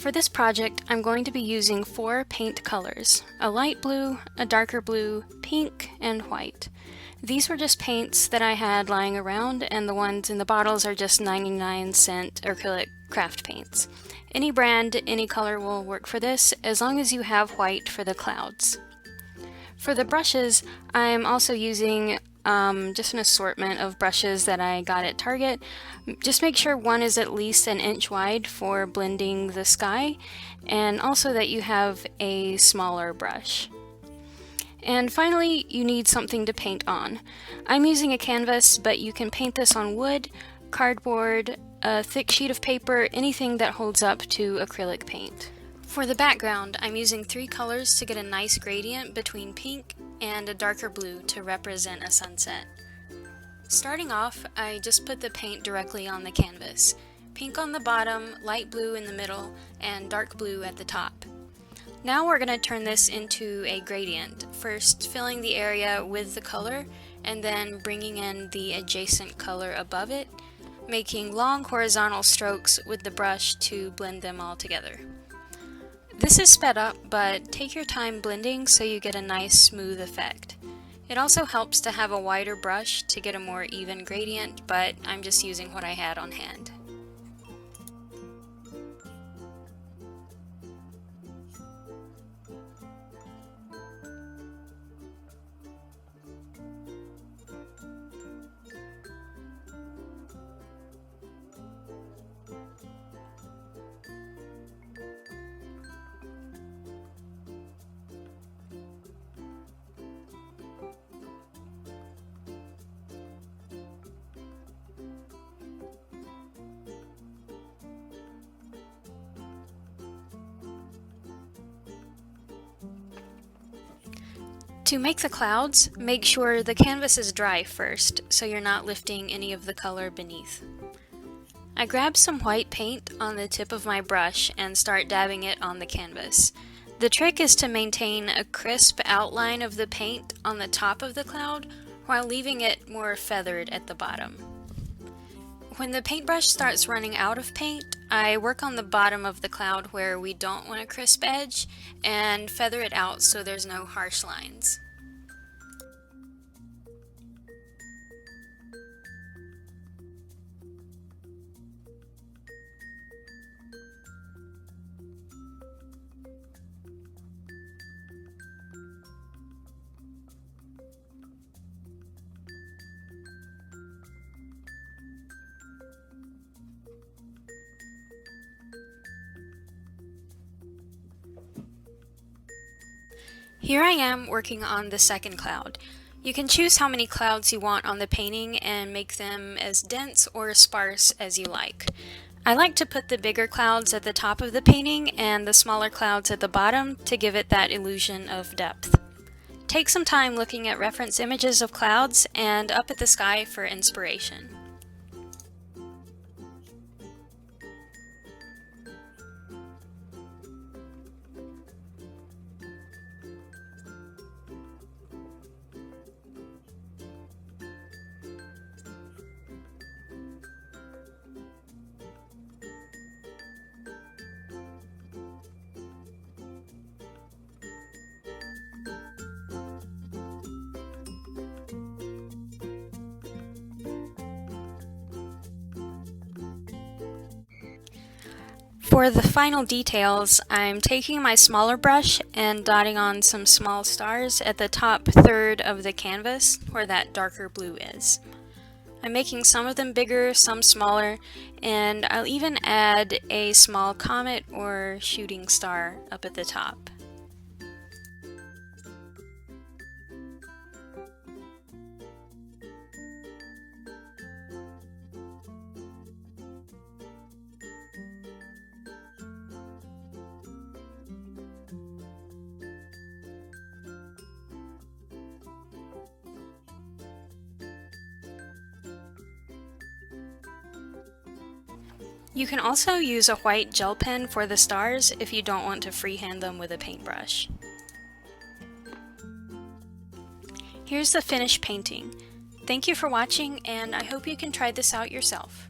For this project, I'm going to be using 4 paint colors: a light blue, a darker blue, pink, and white. These were just paints that I had lying around, and the ones in the bottles are just 99-cent acrylic craft paints. Any brand, any color will work for this, as long as you have white for the clouds. For the brushes, I'm also using just an assortment of brushes that I got at Target. Just make sure one is at least an inch wide for blending the sky, and also that you have a smaller brush. And finally, you need something to paint on. I'm using a canvas, but you can paint this on wood, cardboard, a thick sheet of paper, anything that holds up to acrylic paint. For the background, I'm using 3 colors to get a nice gradient between pink and a darker blue to represent a sunset. Starting off, I just put the paint directly on the canvas. Pink on the bottom, light blue in the middle, and dark blue at the top. Now we're going to turn this into a gradient, first filling the area with the color and then bringing in the adjacent color above it, making long horizontal strokes with the brush to blend them all together. This is sped up, but take your time blending so you get a nice smooth effect. It also helps to have a wider brush to get a more even gradient, but I'm just using what I had on hand. To make the clouds, make sure the canvas is dry first, so you're not lifting any of the color beneath. I grab some white paint on the tip of my brush and start dabbing it on the canvas. The trick is to maintain a crisp outline of the paint on the top of the cloud while leaving it more feathered at the bottom. When the paintbrush starts running out of paint, I work on the bottom of the cloud where we don't want a crisp edge and feather it out so there's no harsh lines. Here I am working on the second cloud. You can choose how many clouds you want on the painting and make them as dense or sparse as you like. I like to put the bigger clouds at the top of the painting and the smaller clouds at the bottom to give it that illusion of depth. Take some time looking at reference images of clouds and up at the sky for inspiration. For the final details, I'm taking my smaller brush and dotting on some small stars at the top third of the canvas where that darker blue is. I'm making some of them bigger, some smaller, and I'll even add a small comet or shooting star up at the top. You can also use a white gel pen for the stars if you don't want to freehand them with a paintbrush. Here's the finished painting. Thank you for watching, and I hope you can try this out yourself.